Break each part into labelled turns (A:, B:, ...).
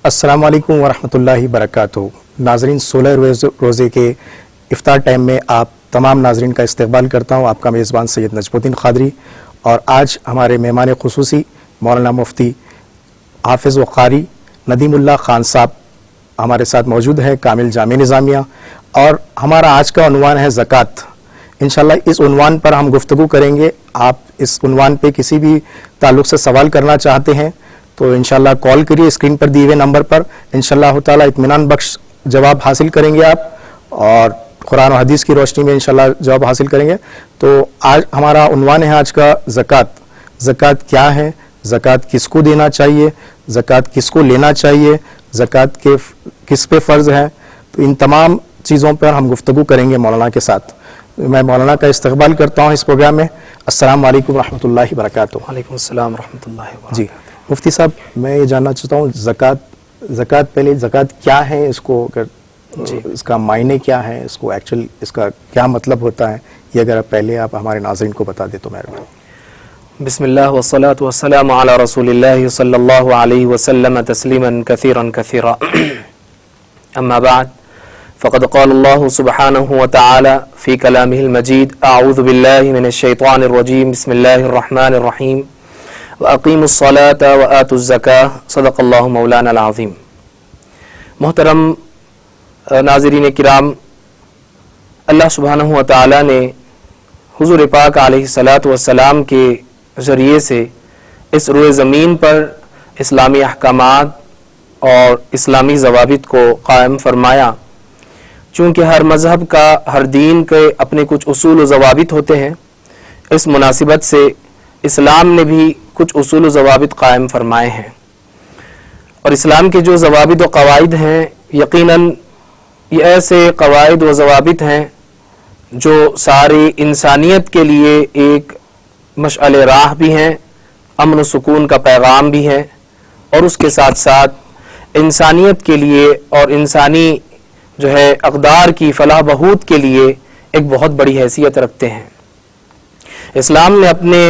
A: السلام علیکم ورحمۃ اللہ وبرکاتہ. ناظرین، 16 روزے کے افطار ٹائم میں آپ تمام ناظرین کا استقبال کرتا ہوں. آپ کا میزبان سید نجم الدین قادری. اور آج ہمارے مہمان خصوصی مولانا مفتی حافظ و قاری ندیم اللہ خان صاحب ہمارے ساتھ موجود ہیں، کامل جامع نظامیہ. اور ہمارا آج کا عنوان ہے زکوٰۃ. انشاءاللہ اس عنوان پر ہم گفتگو کریں گے. آپ اس عنوان پہ کسی بھی تعلق سے سوال کرنا چاہتے ہیں تو انشاءاللہ کال کریے اسکرین پر دیے ہوئے نمبر پر. انشاءاللہ تعالی اطمینان بخش جواب حاصل کریں گے آپ، اور قرآن و حدیث کی روشنی میں انشاءاللہ جواب حاصل کریں گے. تو آج ہمارا عنوان ہے آج کا زکوٰۃ. زکوٰۃ کیا ہے؟ زکوٰۃ کس کو دینا چاہیے؟ زکوٰۃ کس کو لینا چاہیے؟ زکوٰۃ کے کس پہ فرض ہے؟ تو ان تمام چیزوں پر ہم گفتگو کریں گے مولانا کے ساتھ. میں مولانا کا استقبال کرتا ہوں اس پروگرام میں. السلام علیکم ورحمۃ اللہ وبرکاتہ.
B: وعلیکم السلام ورحمۃ اللہ وبرکاتہ.
A: جی مفتی صاحب، میں یہ جاننا چاہتا ہوں زکوٰۃ پہلے زکوٰۃ کیا ہے، اس کو اس کا معنی کیا ہے، اس کو ایکچوئل اس کا کیا مطلب ہوتا ہے، یہ اگر پہلے آپ ہمارے ناظرین کو بتا دیں تو مہربانی.
B: بسم اللہ والصلاة والسلام علی رسول اللہ صلی اللہ علیہ وسلم تسلیما کثیرا کثیرا. اما بعد فقد قال اللہ سبحانہ وتعالی فی کلامہ المجید: اعوذ باللہ من الشیطان الرجیم، بسم اللہ الرحمن الرحیم، وَأَقِيمُوا الصَّلَاةَ وَآتُوا الزَّكَاةَ صدق اللہ مولانا العظیم. محترم ناظرین کرام، اللہ سبحانہ وتعالی نے حضور پاک علیہ الصلاۃ والسلام کے ذریعے سے اس روئے زمین پر اسلامی احکامات اور اسلامی ضوابط کو قائم فرمایا. چونکہ ہر مذہب کا، ہر دین کے اپنے کچھ اصول و ضوابط ہوتے ہیں، اس مناسبت سے اسلام نے بھی کچھ اصول و ضوابط قائم فرمائے ہیں. اور اسلام کے جو ضوابط و قواعد ہیں، یقیناً یہ ایسے قواعد و ضوابط ہیں جو ساری انسانیت کے لیے ایک مشعل راہ بھی ہیں، امن و سکون کا پیغام بھی ہے، اور اس کے ساتھ ساتھ انسانیت کے لیے اور انسانی جو ہے اقدار کی فلاح بہبود کے لیے ایک بہت بڑی حیثیت رکھتے ہیں. اسلام نے اپنے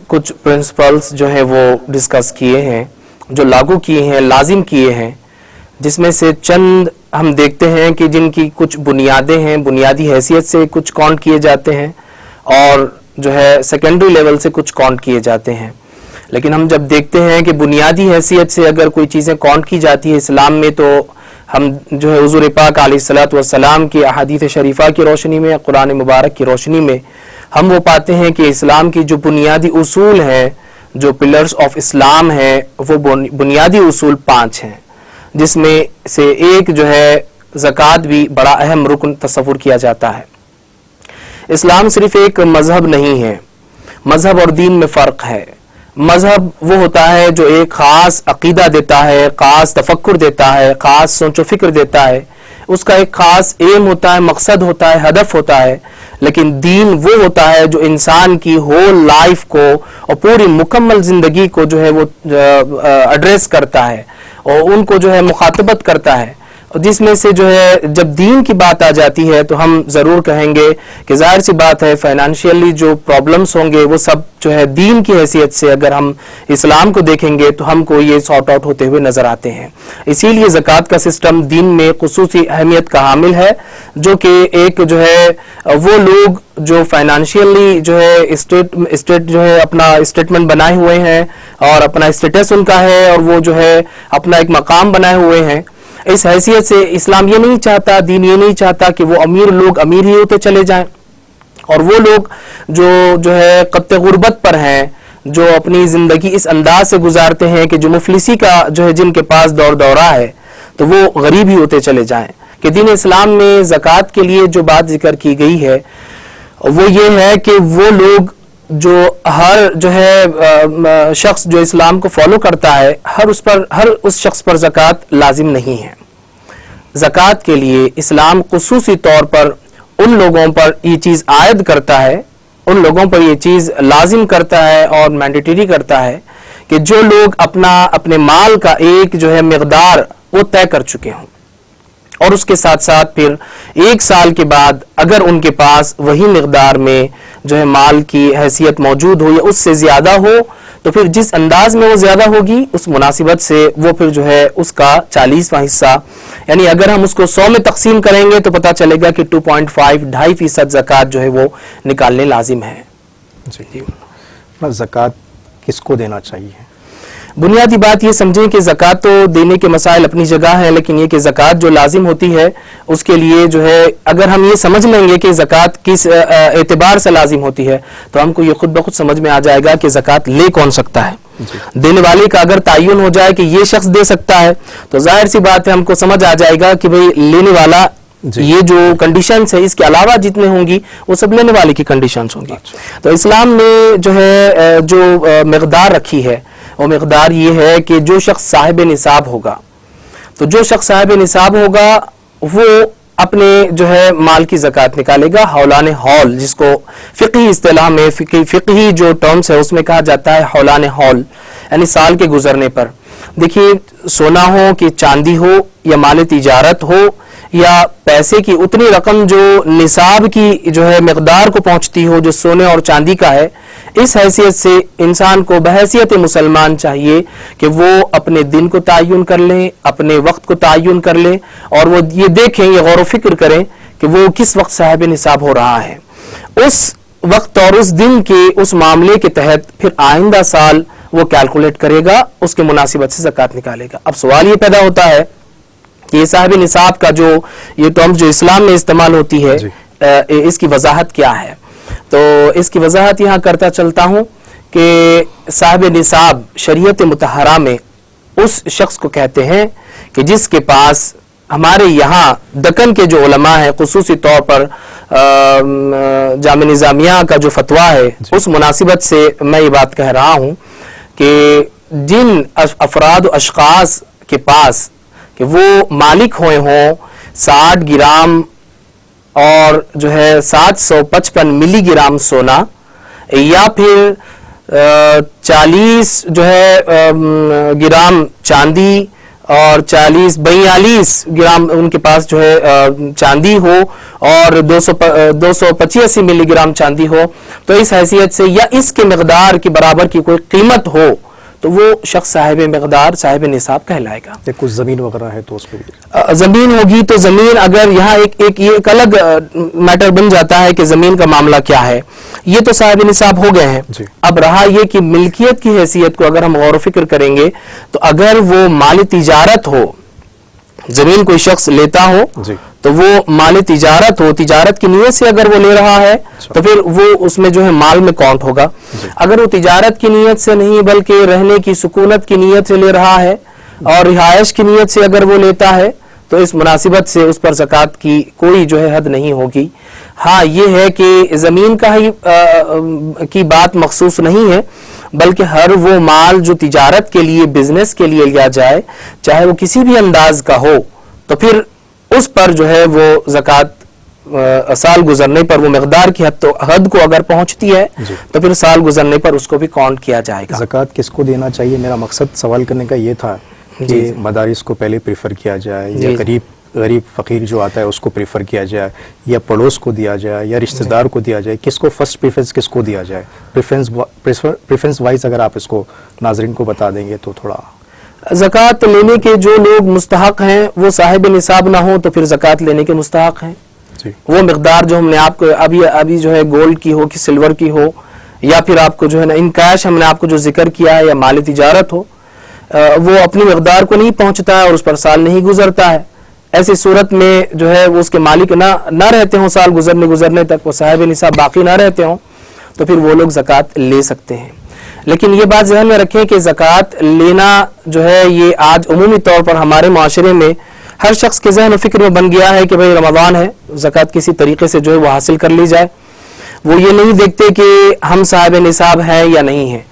B: کچھ پرنسپلز جو ہیں وہ ڈسکس کیے ہیں، جو لاگو کیے ہیں، لازم کیے ہیں، جس میں سے چند ہم دیکھتے ہیں کہ جن کی کچھ بنیادیں ہیں، بنیادی حیثیت سے کچھ کاؤنٹ کیے جاتے ہیں، اور جو ہے سیکنڈری لیول سے کچھ کاؤنٹ کیے جاتے ہیں. لیکن ہم جب دیکھتے ہیں کہ بنیادی حیثیت سے اگر کوئی چیزیں کاؤنٹ کی جاتی ہے اسلام میں، تو ہم جو ہے حضور پاک علیہ الصلاۃ والسلام کی احادیث شریفہ کی روشنی میں، قرآن مبارک کی روشنی میں ہم وہ پاتے ہیں کہ اسلام کی جو بنیادی اصول ہیں، جو پلرز آف اسلام ہیں، وہ بنیادی اصول 5 ہیں، جس میں سے ایک جو ہے زکوٰۃ بھی بڑا اہم رکن تصور کیا جاتا ہے. اسلام صرف ایک مذہب نہیں ہے، مذہب اور دین میں فرق ہے. مذہب وہ ہوتا ہے جو ایک خاص عقیدہ دیتا ہے، خاص تفکر دیتا ہے، خاص سوچ و فکر دیتا ہے، اس کا ایک خاص ایم ہوتا ہے، مقصد ہوتا ہے، ہدف ہوتا ہے. لیکن دین وہ ہوتا ہے جو انسان کی ہول لائف کو اور پوری مکمل زندگی کو جو ہے وہ ایڈریس کرتا ہے اور ان کو جو ہے مخاطبت کرتا ہے. جس میں سے جو ہے جب دین کی بات آ جاتی ہے تو ہم ضرور کہیں گے کہ ظاہر سی بات ہے فائنانشیلی جو پرابلمس ہوں گے وہ سب جو ہے دین کی حیثیت سے اگر ہم اسلام کو دیکھیں گے تو ہم کو یہ سارٹ آؤٹ ہوتے ہوئے نظر آتے ہیں. اسی لیے زکوٰۃ کا سسٹم دین میں خصوصی اہمیت کا حامل ہے، جو کہ ایک جو ہے وہ لوگ جو فائنانشیلی جو ہے اسٹیٹ جو ہے اپنا اسٹیٹمنٹ بنائے ہوئے ہیں اور اپنا اسٹیٹس ان کا ہے اور وہ جو ہے اپنا ایک مقام بنائے ہوئے ہیں، اس حیثیت سے اسلام یہ نہیں چاہتا، دین یہ نہیں چاہتا کہ وہ امیر لوگ امیر ہی ہوتے چلے جائیں اور وہ لوگ جو ہے قطع غربت پر ہیں، جو اپنی زندگی اس انداز سے گزارتے ہیں کہ جو مفلسی کا جو ہے جن کے پاس دور دورہ ہے تو وہ غریب ہی ہوتے چلے جائیں. کہ دین اسلام میں زکوٰۃ کے لیے جو بات ذکر کی گئی ہے وہ یہ ہے کہ وہ لوگ جو ہر جو ہے شخص جو اسلام کو فالو کرتا ہے ہر اس شخص پر زکوٰۃ لازم نہیں ہے. زکوٰۃ کے لیے اسلام خصوصی طور پر ان لوگوں پر یہ چیز عائد کرتا ہے، ان لوگوں پر یہ چیز لازم کرتا ہے اور مینڈیٹری کرتا ہے کہ جو لوگ اپنے مال کا ایک جو ہے مقدار وہ طے کر چکے ہوں اور اس کے ساتھ ساتھ پھر 1 سال کے بعد اگر ان کے پاس وہی مقدار میں جو ہے مال کی حیثیت موجود ہو یا اس سے زیادہ ہو تو پھر جس انداز میں وہ زیادہ ہوگی اس مناسبت سے وہ پھر جو ہے اس کا 40واں حصہ، یعنی اگر ہم اس کو 100 میں تقسیم کریں گے تو پتہ چلے گا کہ 2.5% زکوٰۃ جو ہے وہ نکالنے لازم ہے۔
A: جی زکوٰۃ کس کو دینا چاہیے؟
B: بنیادی بات یہ سمجھیں کہ زکوٰۃ تو دینے کے مسائل اپنی جگہ ہیں، لیکن یہ کہ زکوٰۃ جو لازم ہوتی ہے اس کے لیے جو ہے اگر ہم یہ سمجھ لیں گے کہ زکوٰۃ کس اعتبار سے لازم ہوتی ہے تو ہم کو یہ خود بخود سمجھ میں آ جائے گا کہ زکوٰۃ لے کون سکتا ہے۔ دینے والے کا اگر تعین ہو جائے کہ یہ شخص دے سکتا ہے تو ظاہر سی بات ہے ہم کو سمجھ آ جائے گا کہ بھئی لینے والا یہ جو کنڈیشنز ہے اس کے علاوہ جتنے ہوں گی وہ سب لینے والے کی کنڈیشنز ہوں گی۔ تو اسلام نے جو ہے جو مقدار رکھی ہے وہ مقدار یہ ہے کہ جو شخص صاحب نصاب ہوگا تو جو شخص صاحب نصاب ہوگا وہ اپنے جو ہے مال کی زکوٰۃ نکالے گا حولان حول، جس کو فقہی اصطلاح میں فقہی جو ٹرمز ہے اس میں کہا جاتا ہے حولان حول، یعنی سال کے گزرنے پر۔ دیکھیے سونا ہو کہ چاندی ہو یا مال تجارت ہو یا پیسے کی اتنی رقم جو نصاب کی جو ہے مقدار کو پہنچتی ہو جو سونے اور چاندی کا ہے، اس حیثیت سے انسان کو بحیثیت مسلمان چاہیے کہ وہ اپنے دن کو تعین کر لیں، اپنے وقت کو تعین کر لیں اور وہ یہ دیکھیں، یہ غور و فکر کریں کہ وہ کس وقت صاحب نصاب ہو رہا ہے، اس وقت اور اس دن کے اس معاملے کے تحت پھر آئندہ سال وہ کیلکولیٹ کرے گا، اس کے مناسبت سے زکوٰۃ نکالے گا۔ اب سوال یہ پیدا ہوتا ہے کہ یہ صاحب نصاب کا جو یہ ٹرم جو اسلام میں استعمال ہوتی ہے اس کی وضاحت کیا ہے؟ تو اس کی وضاحت یہاں کرتا چلتا ہوں کہ صاحب نصاب شریعت مطہرہ میں اس شخص کو کہتے ہیں کہ جس کے پاس ہمارے یہاں دکن کے جو علماء ہیں خصوصی طور پر جامع نظامیہ کا جو فتویٰ ہے اس مناسبت سے میں یہ بات کہہ رہا ہوں کہ جن افراد و اشخاص کے پاس کہ وہ مالک ہوئے ہوں 60 گرام اور جو ہے 755 ملی گرام سونا یا پھر 40 جو ہے گرام چاندی اور 42 گرام ان کے پاس جو ہے چاندی ہو اور 285 ملی گرام چاندی ہو، تو اس حیثیت سے یا اس کے مقدار کی برابر کی کوئی قیمت ہو تو وہ شخص صاحب مقدار صاحب نصاب کہلائے گا۔
A: کچھ زمین وغیرہ ہے تو اس پہ
B: زمین ہوگی تو زمین اگر یہاں ایک الگ میٹر بن جاتا ہے کہ زمین کا معاملہ کیا ہے، یہ تو صاحب نصاب ہو گئے ہیں۔ اب رہا یہ کہ ملکیت کی حیثیت کو اگر ہم غور و فکر کریں گے تو اگر وہ مال تجارت ہو، زمین کوئی شخص لیتا ہو تو وہ مال تجارت ہو، تجارت کی نیت سے اگر وہ لے رہا ہے تو پھر وہ اس میں جو ہے مال میں کاؤنٹ ہوگا۔ اگر وہ تجارت کی نیت سے نہیں بلکہ رہنے کی سکونت کی نیت سے لے رہا ہے اور رہائش کی نیت سے اگر وہ لیتا ہے تو اس مناسبت سے اس پر زکوٰۃ کی کوئی جو ہے حد نہیں ہوگی۔ ہاں یہ ہے کہ زمین کا ہی کی بات مخصوص نہیں ہے بلکہ ہر وہ مال جو تجارت کے لیے بزنس کے لیے لیا جائے چاہے وہ کسی بھی انداز کا ہو تو پھر اس پر جو ہے وہ زکوٰۃ سال گزرنے پر وہ مقدار کی حد کو اگر پہنچتی ہے تو پھر سال گزرنے پر اس کو بھی کاؤنٹ کیا جائے گا۔
A: زکوٰۃ کس کو دینا چاہیے؟ میرا مقصد سوال کرنے کا یہ تھا کہ مدارس کو پہلے پریفر کیا جائے یا غریب فقیر جو آتا ہے اس کو پریفر کیا جائے یا پڑوس کو دیا جائے یا رشتہ دار کو دیا جائے، کس کو فرسٹ پریفرنس کس کو دیا جائے؟ پریفرنس وائز اگر آپ اس کو ناظرین کو بتا دیں گے تو تھوڑا۔
B: زکوٰۃ لینے کے جو لوگ مستحق ہیں وہ صاحب نصاب نہ ہو تو پھر زکوٰۃ لینے کے مستحق ہیں۔ وہ مقدار جو ہم نے آپ کو ابھی جو ہے گولڈ کی ہو کہ سلور کی ہو یا پھر آپ کو جو ہے نا ان کیش ہم نے آپ کو جو ذکر کیا ہے یا مال تجارت ہو، وہ اپنی مقدار کو نہیں پہنچتا ہے اور اس پر سال نہیں گزرتا ہے، ایسی صورت میں جو ہے وہ اس کے مالک نہ رہتے ہوں، سال گزرنے تک وہ صاحب نصاب باقی نہ رہتے ہوں تو پھر وہ لوگ زکوٰۃ لے سکتے ہیں۔ لیکن یہ بات ذہن میں رکھیں کہ زکوٰۃ لینا جو ہے یہ آج عمومی طور پر ہمارے معاشرے میں ہر شخص کے ذہن و فکر میں بن گیا ہے کہ بھئی رمضان ہے، زکوٰۃ کسی طریقے سے جو ہے وہ حاصل کر لی جائے۔ وہ یہ نہیں دیکھتے کہ ہم صاحب نصاب ہیں یا نہیں ہیں۔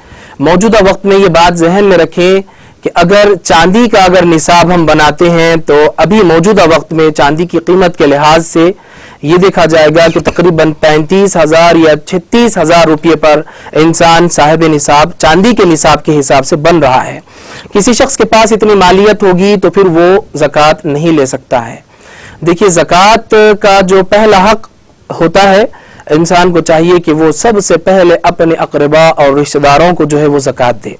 B: موجودہ وقت میں یہ بات ذہن میں رکھیں کہ اگر چاندی کا اگر نصاب ہم بناتے ہیں تو ابھی موجودہ وقت میں چاندی کی قیمت کے لحاظ سے یہ دیکھا جائے گا کہ تقریباً 35,000 یا 36,000 روپے پر انسان صاحب نصاب چاندی کے نصاب کے حساب سے بن رہا ہے۔ کسی شخص کے پاس اتنی مالیت ہوگی تو پھر وہ زکوٰۃ نہیں لے سکتا ہے، دیکھیے زکوٰۃ کا جو پہلا حق ہوتا ہے، انسان کو چاہیے کہ وہ سب سے پہلے اپنے اقربا اور رشتہ داروں کو جو ہے وہ زکوٰۃ دے۔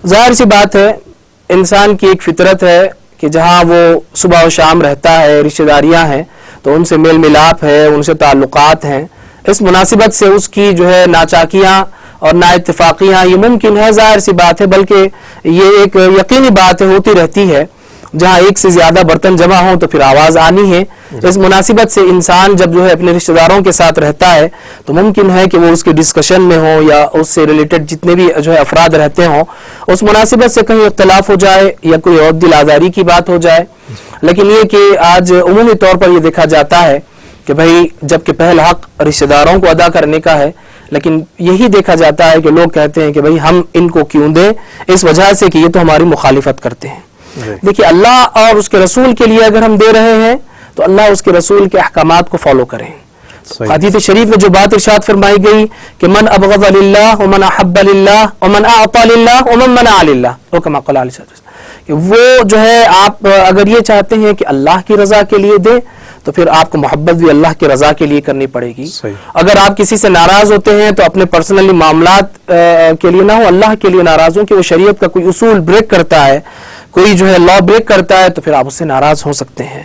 B: ظاہر سی بات ہے، انسان کی ایک فطرت ہے کہ جہاں وہ صبح و شام رہتا ہے، رشتہ داریاں ہیں تو ان سے میل ملاپ ہے، ان سے تعلقات ہیں، اس مناسبت سے اس کی جو ہے ناچاکیاں اور نا اتفاقیاں یہ ممکن ہے، ظاہر سی بات ہے، بلکہ یہ ایک یقینی بات ہوتی رہتی ہے، جہاں ایک سے زیادہ برتن جمع ہوں تو پھر آواز آنی ہے۔ اس مناسبت سے انسان جب جو ہے اپنے رشتہ داروں کے ساتھ رہتا ہے تو ممکن ہے کہ وہ اس کے ڈسکشن میں ہو یا اس سے ریلیٹڈ جتنے بھی جو ہے افراد رہتے ہوں، اس مناسبت سے کہیں اختلاف ہو جائے یا کوئی اور دل آزاری کی بات ہو جائے۔ لیکن یہ کہ آج عمومی طور پر یہ دیکھا جاتا ہے کہ بھائی جبکہ پہلا حق رشتہ داروں کو ادا کرنے کا ہے، لیکن یہی دیکھا جاتا ہے کہ لوگ کہتے ہیں کہ بھائی ہم ان کو کیوں دیں، اس وجہ سے کہ یہ تو ہماری مخالفت کرتے ہیں۔ دیکھیے اللہ اور اس کے رسول کے لیے اگر ہم دے رہے ہیں تو اللہ اس کے رسول کے احکامات کو فالو کریں۔ حدیث شریف میں جو بات ارشاد فرمائی گئی کہ من ابغض للہ ومن احب للہ ومن اعطى للہ ومن منع للہ، وہ کما قال علیہ الصلوۃ والسلام، کہ وہ جو ہے آپ اگر یہ چاہتے ہیں کہ اللہ کی رضا کے لیے دیں تو پھر آپ کو محبت بھی اللہ کی رضا کے لیے کرنی پڑے گی۔ اگر آپ کسی سے ناراض ہوتے ہیں تو اپنے پرسنلی معاملات کے لیے نہ ہو، اللہ کے لیے ناراض ہوں کہ وہ شریعت کا کوئی اصول بریک کرتا ہے، کوئی جو ہے لا بریک کرتا ہے تو پھر آپ اس سے ناراض ہو سکتے ہیں۔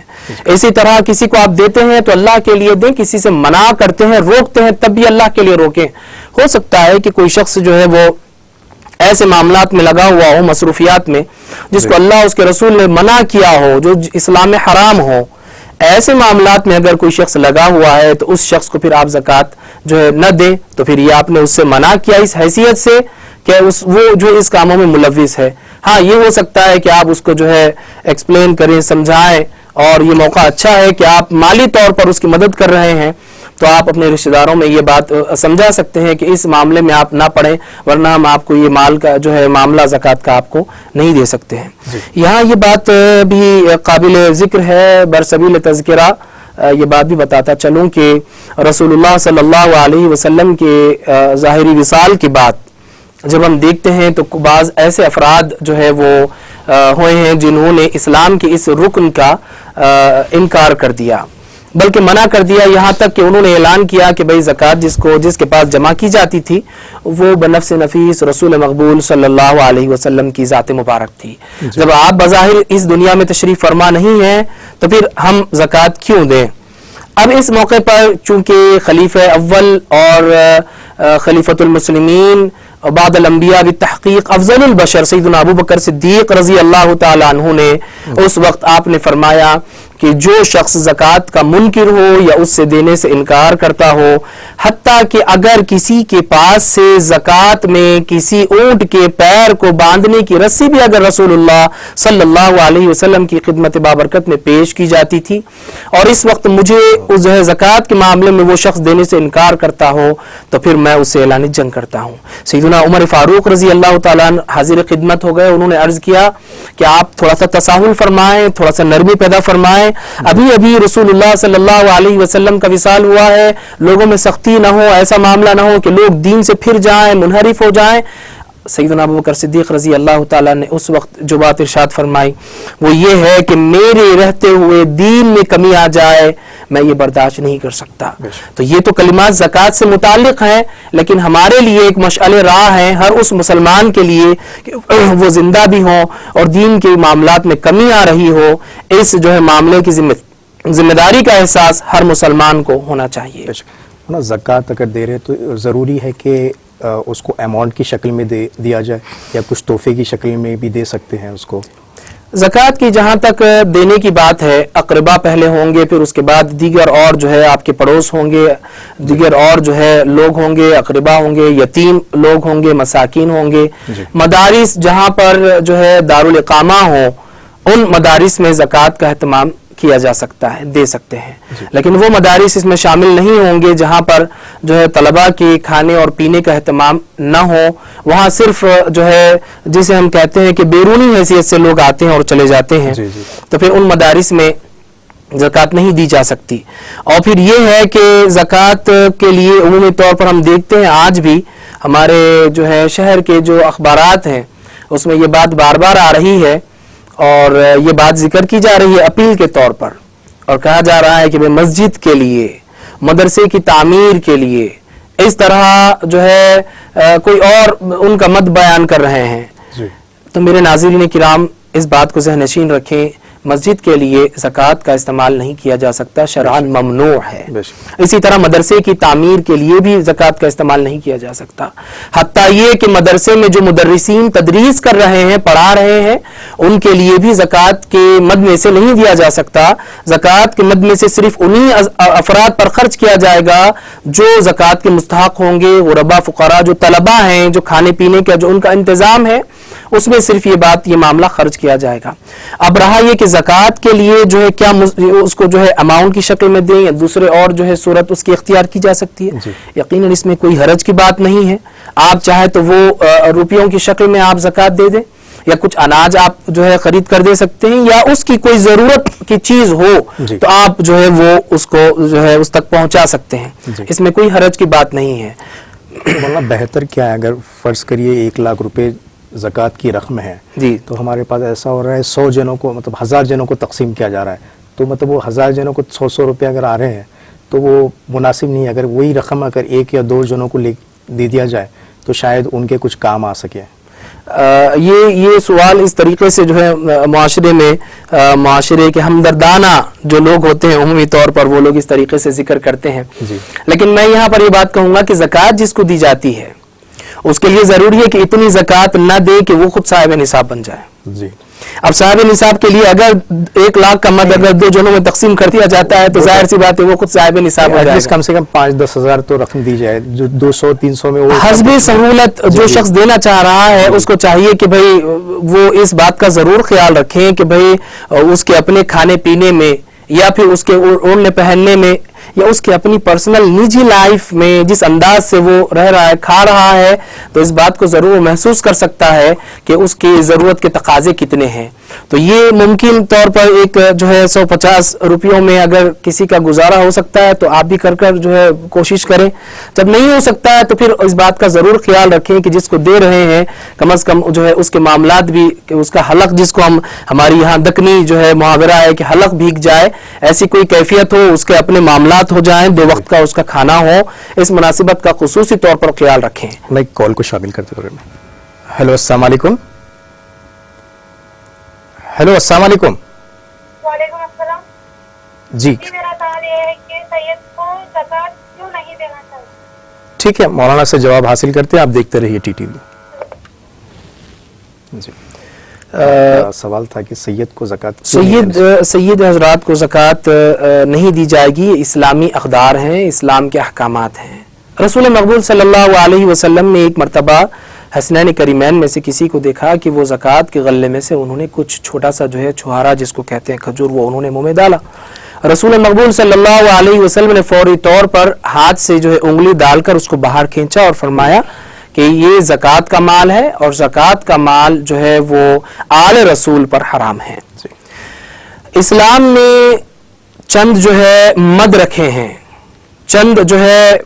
B: اسی طرح کسی کو آپ دیتے ہیں تو اللہ کے لیے دیں، کسی سے منع کرتے ہیں، روکتے ہیں تب بھی اللہ کے لیے روکیں۔ ہو سکتا ہے کہ کوئی شخص جو ہے وہ ایسے معاملات میں لگا ہوا ہو، مصروفیات میں، جس کو اللہ اس کے رسول نے منع کیا ہو، جو اسلام میں حرام ہو، ایسے معاملات میں اگر کوئی شخص لگا ہوا ہے تو اس شخص کو پھر آپ زکوٰۃ جو ہے نہ دیں، تو پھر یہ آپ نے اس سے منع کیا اس حیثیت سے کہ وہ جو اس کاموں میں ملوث ہے۔ ہاں یہ ہو سکتا ہے کہ آپ اس کو جو ہے ایکسپلین کریں، سمجھائیں، اور یہ موقع اچھا ہے کہ آپ مالی طور پر اس کی مدد کر رہے ہیں تو آپ اپنے رشتہ داروں میں یہ بات سمجھا سکتے ہیں کہ اس معاملے میں آپ نہ پڑیں، ورنہ ہم آپ کو یہ مال کا جو ہے معاملہ زکوٰۃ کا آپ کو نہیں دے سکتے ہیں۔ یہاں یہ بات بھی قابل ذکر ہے، برسبیل تذکرہ یہ بات بھی بتاتا چلوں کہ رسول اللہ صلی اللہ علیہ وسلم کے ظاہری وصال کی بات جب ہم دیکھتے ہیں تو بعض ایسے افراد جو ہے وہ ہوئے ہیں جنہوں نے اسلام کے اس رکن کا انکار کر دیا، بلکہ منع کر دیا، یہاں تک کہ انہوں نے اعلان کیا کہ بھائی زکوٰۃ جس کے پاس جمع کی جاتی تھی وہ بنفس نفیس رسول مقبول صلی اللہ علیہ وسلم کی ذات مبارک تھی۔ جب آپ بظاہر اس دنیا میں تشریف فرما نہیں ہیں تو پھر ہم زکوٰۃ کیوں دیں؟ اب اس موقع پر چونکہ خلیفہ اول اور خلیفۃ المسلمین بعد الانبیاء بالتحقیق افضل البشر سیدنا ابو بکر صدیق رضی اللہ تعالی عنہ نے اس وقت آپ نے فرمایا کہ جو شخص زکوٰۃ کا منکر ہو یا اس سے دینے سے انکار کرتا ہو، حتیٰ کہ اگر کسی کے پاس سے زکوٰۃ میں کسی اونٹ کے پیر کو باندھنے کی رسی بھی اگر رسول اللہ صلی اللہ علیہ وسلم کی خدمت بابرکت میں پیش کی جاتی تھی اور اس وقت مجھے اس زکوٰۃ کے معاملے میں وہ شخص دینے سے انکار کرتا ہو تو پھر میں اسے اعلان جنگ کرتا ہوں۔ سیدنا عمر فاروق رضی اللہ تعالیٰ عنہ حاضر خدمت ہو گئے، انہوں نے عرض کیا کہ آپ تھوڑا سا تساہل فرمائیں، تھوڑا سا نرمی پیدا فرمائیں، ابھی رسول اللہ صلی اللہ علیہ وسلم کا وصال ہوا ہے، لوگوں میں سختی نہ ہو، ایسا معاملہ نہ ہو کہ لوگ دین سے پھر جائیں، منحرف ہو جائیں۔ سیدنا ابو بکر صدیق رضی اللہ تعالیٰ نے اس وقت جو بات ارشاد فرمائی وہ یہ ہے کہ میرے رہتے ہوئے دین میں کمی آ جائے میں یہ برداشت نہیں کر سکتا۔ تو یہ تو کلمات زکوٰۃ سے متعلق ہیں، لیکن ہمارے لیے ایک مشعل راہ ہے ہر اس مسلمان کے لیے کہ وہ زندہ بھی ہوں اور دین کے معاملات میں کمی آ رہی ہو، اس جو ہے معاملے کی ذمہ داری کا احساس ہر مسلمان کو ہونا چاہیے۔
A: زکوٰۃ اگر دے رہے تو ضروری ہے کہ اس کو اماؤنٹ کی شکل میں دیا جائے یا کچھ تحفے کی شکل میں بھی دے سکتے ہیں اس کو؟
B: زکوٰۃ کی جہاں تک دینے کی بات ہے، اقربا پہلے ہوں گے، پھر اس کے بعد دیگر اور جو ہے آپ کے پڑوس ہوں گے، دیگر اور جو ہے لوگ ہوں گے، اقربا ہوں گے، یتیم لوگ ہوں گے، مساکین ہوں گے۔ مدارس جہاں پر جو ہے دارالاقامہ ہوں ان مدارس میں زکوٰۃ کا اہتمام کیا جا سکتا ہے، دے سکتے ہیں، لیکن وہ مدارس اس میں شامل نہیں ہوں گے جہاں پر جو ہے طلباء کے کھانے اور پینے کا اہتمام نہ ہو، وہاں صرف جو ہے جسے ہم کہتے ہیں کہ بیرونی حیثیت سے لوگ آتے ہیں اور چلے جاتے ہیں، تو پھر ان مدارس میں زکوٰۃ نہیں دی جا سکتی۔ اور پھر یہ ہے کہ زکوٰۃ کے لیے عمومی طور پر ہم دیکھتے ہیں آج بھی ہمارے جو ہے شہر کے جو اخبارات ہیں اس میں یہ بات بار بار آ رہی ہے اور یہ بات ذکر کی جا رہی ہے اپیل کے طور پر اور کہا جا رہا ہے کہ بھئی مسجد کے لیے، مدرسے کی تعمیر کے لیے اس طرح جو ہے کوئی اور ان کا مت بیان کر رہے ہیں، تو میرے ناظرین کرام اس بات کو ذہن نشین رکھیں، مسجد کے لیے زکوٰۃ کا استعمال نہیں کیا جا سکتا، شرعاً ممنوع ہے۔ اسی طرح مدرسے کی تعمیر کے لیے بھی زکوٰۃ کا استعمال نہیں کیا جا سکتا، حتیٰ یہ کہ مدرسے میں جو مدرسین تدریس کر رہے ہیں، پڑھا رہے ہیں، ان کے لیے بھی زکوٰۃ کے مد میں سے نہیں دیا جا سکتا۔ زکوٰۃ کے مد میں سے صرف انہی افراد پر خرچ کیا جائے گا جو زکوٰۃ کے مستحق ہوں گے، غربا، فقراء، جو طلباء ہیں، جو کھانے پینے کا جو ان کا انتظام ہے، اس میں صرف یہ معاملہ خرچ کیا جائے گا۔ اب رہا یہ کہ زکوٰۃ کے لیے جو ہے کیا اس کو جو ہے اماؤنٹ کی شکل میں دیں یا دوسرے اور جو ہے صورت اس کی اختیار کی جا سکتی ہے، یقیناً اس میں کوئی حرج کی بات نہیں ہے۔ آپ چاہے تو وہ روپیوں کی شکل میں آپ زکوٰۃ دے دیں، یا کچھ اناج آپ جو ہے خرید کر دے سکتے ہیں، یا اس کی کوئی ضرورت کی چیز ہو تو آپ جو ہے وہ اس کو جو ہے اس تک پہنچا سکتے ہیں، اس میں کوئی حرج کی بات نہیں ہے۔
A: مولانا بہتر کیا ہے، اگر فرض کریے 1 لاکھ روپے زکوٰۃ کی رقم ہے تو ہمارے پاس ایسا ہو رہا ہے 100 جنوں کو، مطلب 1000 جنوں کو تقسیم کیا جا رہا ہے، تو مطلب وہ 1000 جنوں کو 100 روپے اگر آ رہے ہیں تو وہ مناسب نہیں ہے۔ اگر وہی رقم اگر 1 یا 2 جنوں کو دے دیا جائے تو شاید ان کے کچھ کام آ سکے۔
B: یہ سوال اس طریقے سے جو ہے معاشرے میں معاشرے کے ہمدردانہ جو لوگ ہوتے ہیں عمومی طور پر وہ لوگ اس طریقے سے ذکر کرتے ہیں، لیکن میں یہاں پر یہ بات کہوں گا کہ زکوٰۃ جس کو دی جاتی ہے اس کے لیے ضروری ہے کہ اتنی زکوٰۃ نہ دے کہ وہ خود صاحب نصاب بن جائے۔ اب صاحب نصاب کے لیے اگر 1 لاکھ کا مد اگر 2 جنوں میں تقسیم کر دیا جاتا ہے تو ظاہر سی بات ہے وہ خود صاحب نصاب ہو جائے گا۔
A: کم سے کم 5-10 ہزار تو رقم دی جائے، جو 200-300 میں
B: حسب سہولت جو شخص دینا چاہ رہا ہے اس کو چاہیے کہ بھئی وہ اس بات کا ضرور خیال رکھیں کہ بھئی اس کے اپنے کھانے پینے میں یا پھر اس کے اوڑھنے پہننے میں یا اس کے اپنی پرسنل نجی لائف میں جس انداز سے وہ رہ رہا ہے، کھا رہا ہے، تو اس بات کو ضرور محسوس کر سکتا ہے کہ اس کی ضرورت کے تقاضے کتنے ہیں۔ تو یہ ممکن طور پر ایک جو ہے 150 روپیوں میں اگر کسی کا گزارا ہو سکتا ہے تو آپ بھی کر جو ہے کوشش کریں۔ جب نہیں ہو سکتا ہے تو پھر اس بات کا ضرور خیال رکھیں کہ جس کو دے رہے ہیں کم از کم جو ہے اس کے معاملات بھی، کہ اس کا حلق، جس کو ہماری یہاں دکنی جو ہے محاورہ ہے کہ حلق بھیگ جائے، ایسی کوئی کیفیت ہو، اس کے اپنے معاملات ہو جائیں، 2 وقت کا اس کا کھانا ہو، اس مناسبت کا خصوصی طور پر خیال رکھیں۔
A: میں کال کو شامل کرتے ہوئے، ہیلو السلام علیکم۔ ہیلو السلام علیکم۔
C: وعلیکم السلام۔
A: جی
C: میرا سوال یہ ہے کہ سید کو زکوٰۃ کیوں نہیں دینا چاہیے؟
A: ٹھیک ہے، مولانا سے جواب حاصل کرتے ہیں، آپ دیکھتے رہیے ٹی ٹی وی۔ جی سوال تھا کہ سید کو زکوٰۃ
B: سید حضرات کو زکوٰۃ نہیں دی جائے گی، اسلامی اقدار ہیں، اسلام کے احکامات ہیں۔ رسول مقبول صلی اللہ علیہ وسلم نے ایک مرتبہ حسنین کریمین میں سے کسی کو دیکھا کہ وہ زکوٰۃ کے غلے میں سے انہوں نے کچھ چھوٹا سا جو ہے چھہارا جس کو کہتے ہیں کھجور، وہ انہوں نے منہ میں ڈالا۔ رسول مقبول صلی اللہ علیہ وسلم نے فوری طور پر ہاتھ سے جو ہے انگلی ڈال کر اس کو باہر کھینچا اور فرمایا کہ یہ زکوٰۃ کا مال ہے اور زکوٰۃ کا مال جو ہے وہ آل رسول پر حرام ہے۔ اسلام نے چند جو ہے مد رکھے ہیں، چند جو ہے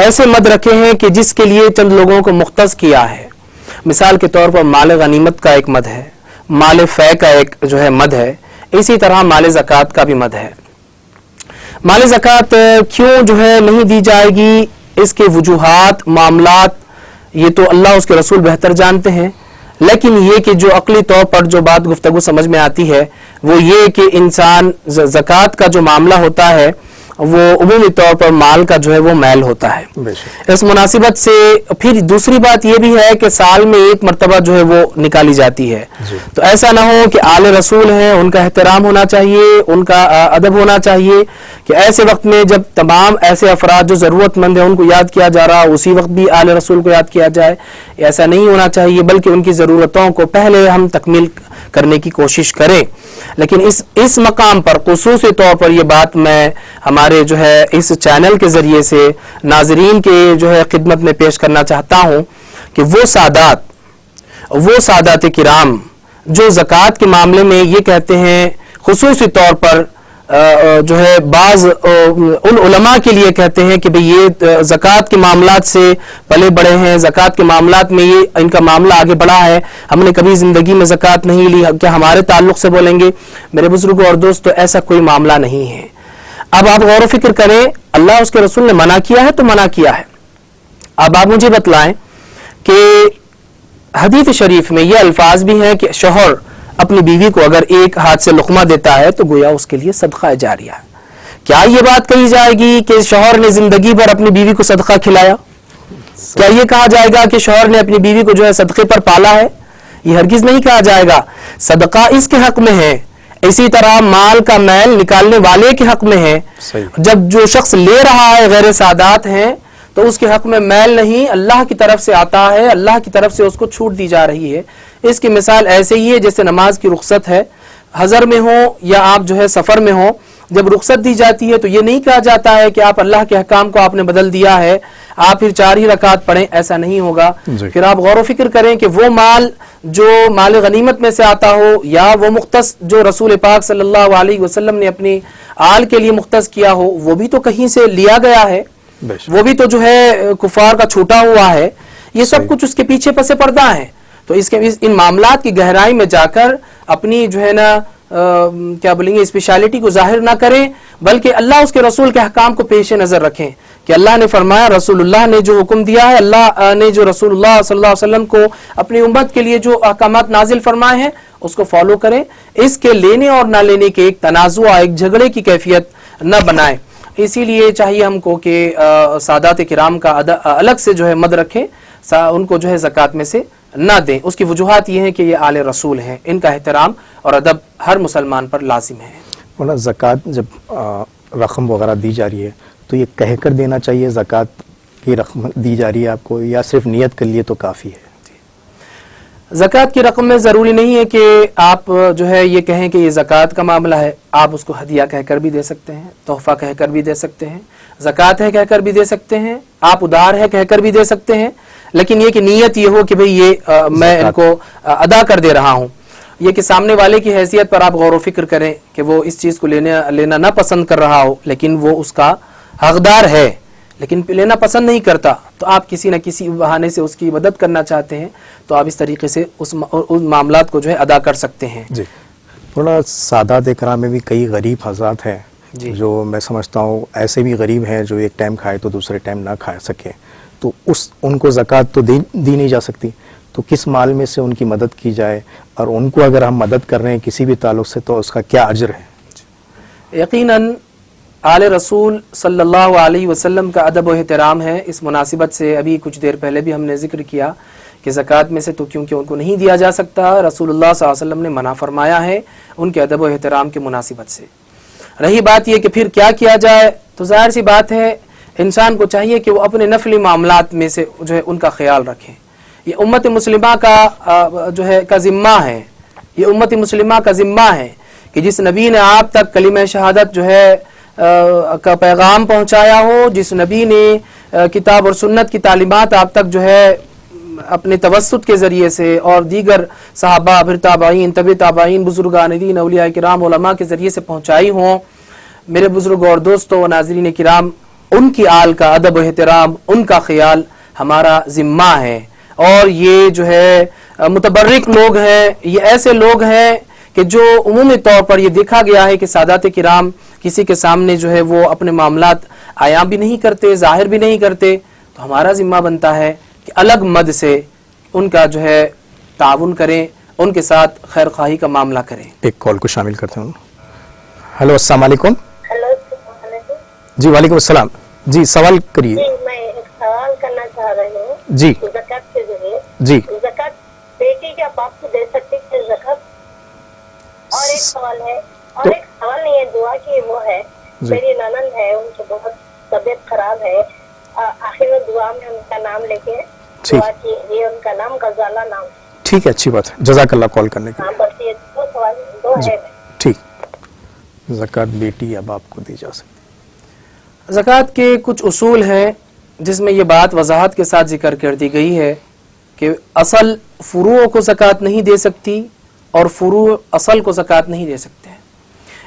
B: ایسے مد رکھے ہیں کہ جس کے لیے چند لوگوں کو مختص کیا ہے۔ مثال کے طور پر مال غنیمت کا ایک مد ہے، مال فے کا ایک جو ہے مد ہے، اسی طرح مال زکوٰۃ کا بھی مد ہے۔ مال زکوٰۃ کیوں جو ہے نہیں دی جائے گی، اس کے وجوہات، معاملات یہ تو اللہ اس کے رسول بہتر جانتے ہیں، لیکن یہ کہ جو عقلی طور پر جو بات گفتگو سمجھ میں آتی ہے وہ یہ کہ انسان زکوٰۃ کا جو معاملہ ہوتا ہے وہ عمومی طور پر مال کا جو ہے وہ میل ہوتا ہے۔ اس مناسبت سے پھر دوسری بات یہ بھی ہے کہ سال میں ایک مرتبہ جو ہے وہ نکالی جاتی ہے، تو ایسا نہ ہو کہ آل رسول ہیں، ان کا احترام ہونا چاہیے، ان کا ادب ہونا چاہیے کہ ایسے وقت میں جب تمام ایسے افراد جو ضرورت مند ہیں ان کو یاد کیا جا رہا، اسی وقت بھی آل رسول کو یاد کیا جائے، ایسا نہیں ہونا چاہیے، بلکہ ان کی ضرورتوں کو پہلے ہم تکمیل کرنے کی کوشش کریں۔ لیکن اس مقام پر خصوصی طور پر یہ بات میں ہمارے جو ہے اس چینل کے ذریعے سے ناظرین کے جو ہے خدمت میں پیش کرنا چاہتا ہوں کہ وہ سادات کرام جو زکوٰۃ کے معاملے میں یہ کہتے ہیں، خصوصی طور پر جو ہے بعض ان علماء کے لیے کہتے ہیں کہ بھئی یہ زکوٰۃ کے معاملات سے پلے بڑے ہیں، زکوٰۃ کے معاملات میں یہ ان کا معاملہ آگے بڑھا ہے، ہم نے کبھی زندگی میں زکوٰۃ نہیں لی، کیا ہمارے تعلق سے بولیں گے؟ میرے بزرگوں اور دوستو، ایسا کوئی معاملہ نہیں ہے۔ اب آپ غور و فکر کریں، اللہ اس کے رسول نے منع کیا ہے تو منع کیا ہے۔ اب آپ مجھے بتلائیں کہ حدیث شریف میں یہ الفاظ بھی ہیں کہ شوہر اپنی بیوی کو اگر ایک ہاتھ سے لقمہ دیتا ہے تو گویا اس کے لیے صدقہ جاریہ ہے۔ کیا یہ بات کہی جائے گی کہ شوہر نے زندگی بھر اپنی بیوی کو صدقہ کھلایا؟ کیا یہ کہا جائے گا کہ شوہر نے اپنی بیوی کو جو ہے صدقے پر پالا ہے؟ یہ ہرگز نہیں کہا جائے گا۔ صدقہ اس کے حق میں ہے، اسی طرح مال کا میل نکالنے والے کے حق میں ہے۔ جب جو شخص لے رہا ہے غیر سادات ہیں تو اس کے حق میں میل نہیں، اللہ کی طرف سے آتا ہے، اللہ کی طرف سے اس کو چھوٹ دی جا رہی ہے۔ اس کی مثال ایسے ہی ہے جیسے نماز کی رخصت ہے، حضر میں ہو یا آپ جو ہے سفر میں ہو، جب رخصت دی جاتی ہے تو یہ نہیں کہا جاتا ہے کہ آپ اللہ کے احکام کو آپ نے بدل دیا ہے، آپ پھر 4 ہی رکعت پڑھیں، ایسا نہیں ہوگا۔ پھر آپ غور و فکر کریں کہ وہ مال جو مال غنیمت میں سے آتا ہو یا وہ مختص جو رسول پاک صلی اللہ علیہ وسلم نے اپنی آل کے لیے مختص کیا ہو، وہ بھی تو کہیں سے لیا گیا ہے، وہ بھی تو جو ہے کفار کا چھوٹا ہوا ہے۔ یہ سب کچھ اس کے پیچھے پس پردہ ہے۔ تو ان معاملات کی گہرائی میں جا کر اپنی جو ہے نا کیا بولیں گے اسپیشلٹی کو ظاہر نہ کریں، بلکہ اللہ اس کے رسول کے احکام کو پیش نظر رکھیں کہ اللہ نے فرمایا، رسول اللہ نے جو حکم دیا ہے، اللہ نے جو رسول اللہ صلی اللہ علیہ وسلم کو اپنی امت کے لیے جو احکامات نازل فرمائے ہیں اس کو فالو کریں، اس کے لینے اور نہ لینے کے ایک تنازع، ایک جھگڑے کی کیفیت نہ بنائیں۔ اسی لیے چاہیے ہم کو کہ سادات کرام کا الگ سے جو ہے مد رکھیں، ان کو جو ہے زکوٰۃ میں سے نہ دیں۔ اس کی وجوہات یہ ہیں کہ یہ آل رسول ہیں، ان کا احترام اور ادب ہر مسلمان پر لازم ہے۔
A: مولانا زکوٰۃ جب رقم وغیرہ دی جا رہی ہے تو یہ کہہ کر دینا چاہیے زکوٰۃ کی رقم دی جا رہی ہے آپ کو، یا صرف نیت کر لیے تو کافی ہے؟
B: زکوٰۃ کی رقم میں ضروری نہیں ہے کہ آپ جو ہے یہ کہیں کہ یہ زکوٰۃ کا معاملہ ہے، آپ اس کو ہدیہ کہہ کر بھی دے سکتے ہیں، تحفہ کہہ کر بھی دے سکتے ہیں، زکوٰۃ ہے کہہ کر بھی دے سکتے ہیں، آپ ادار ہے کہہ کر بھی دے سکتے ہیں، لیکن یہ کہ نیت یہ ہو کہ بھئی یہ میں ان کو ادا کر دے رہا ہوں۔ یہ کہ سامنے والے کی حیثیت پر آپ غور و فکر کریں کہ وہ اس چیز کو لینا نہ پسند کر رہا ہو، لیکن وہ اس کا حقدار ہے لیکن لینا پسند نہیں کرتا، تو آپ کسی نہ کسی بہانے سے اس کی مدد کرنا چاہتے ہیں تو آپ اس طریقے سے اس معاملات کو جو ہے ادا کر سکتے ہیں۔
A: جی، تھوڑا سادات اکرام میں بھی کئی غریب حضرات ہیں جو میں سمجھتا ہوں ایسے بھی غریب ہیں جو ایک ٹائم کھائے تو دوسرے ٹائم نہ کھا سکے، تو ان کو زکوٰۃ تو دی نہیں جا سکتی، تو کس مال میں سے ان کی مدد کی جائے، اور ان کو اگر ہم مدد کر رہے ہیں کسی بھی تعلق سے تو اس کا کیا اجر ہے؟
B: یقیناً آل رسول صلی اللہ علیہ وسلم کا ادب و احترام ہے۔ اس مناسبت سے ابھی کچھ دیر پہلے بھی ہم نے ذکر کیا کہ زکوٰۃ میں سے تو کیونکہ ان کو نہیں دیا جا سکتا، رسول اللہ صلی اللہ علیہ وسلم نے منع فرمایا ہے ان کے ادب و احترام کے مناسبت سے۔ رہی بات یہ کہ پھر کیا کیا جائے، تو ظاہر سی بات ہے انسان کو چاہیے کہ وہ اپنے نفلی معاملات میں سے جو ہے ان کا خیال رکھیں۔ یہ امت مسلمہ کا جو ہے کا ذمہ ہے، یہ امت مسلمہ کا ذمہ ہے کہ جس نبی نے آپ تک کلمہ شہادت جو ہے کا پیغام پہنچایا ہو، جس نبی نے کتاب اور سنت کی تعلیمات آپ تک جو ہے اپنے توسط کے ذریعے سے اور دیگر صحابہ، پھر تابعین، طبع تابعین، بزرگان دین، اولیاء کرام، علماء کے ذریعے سے پہنچائی ہوں، میرے بزرگ اور دوستوں و ناظرین کرام، ان کی آل کا ادب و احترام، ان کا خیال ہمارا ذمہ ہے۔ اور یہ جو ہے متبرک لوگ ہیں، یہ ایسے لوگ ہیں کہ جو عمومی طور پر یہ دیکھا گیا ہے کہ سادات کرام کسی کے سامنے جو ہے وہ اپنے معاملات عیاں بھی نہیں کرتے، ظاہر بھی نہیں کرتے، تو ہمارا ذمہ بنتا ہے کہ الگ مد سے ان کا جو ہے تعاون کریں، ان کے ساتھ خیر خواہی کا معاملہ کریں۔
A: ایک کال کو شامل کرتے ہوں۔ ہیلو، السلام علیکم۔
C: ہیلو، السلام علیکم۔
A: جی وعلیکم السلام، جی سوال کریے۔
C: جی، میں ایک سوال کرنا چاہ رہی ہوں
A: جی
C: زکوٰۃ کے ذریعے۔
A: جی،
C: زکوٰۃ بیٹی کیا باپ کو دے سکتی ہے زکوٰۃ؟ اور ایک سوال ہے، اور ایک سوال نہیں ہے، دعا کی وہ ہے، میری ننند ہے، ان کی بہت طبیعت خراب ہے، آخر میں دعا میں ان کا نام لے کے دعا کیجیے، ان کا نام غزالہ نام۔
A: ٹھیک ہے، اچھی بات ہے، جزاک اللہ کال کرنے کے
C: ہاں،
A: لیے۔
C: بس یہ دو سوال دو ہے۔
A: ٹھیک، زکوٰۃ بیٹی یا باپ کو دی جا سکتی؟
B: زکوٰۃ کے کچھ اصول ہیں جس میں یہ بات وضاحت کے ساتھ ذکر کر دی گئی ہے کہ اصل فروع کو زکوٰۃ نہیں دے سکتی اور فروع اصل کو زکوٰۃ نہیں دے سکتے ہیں۔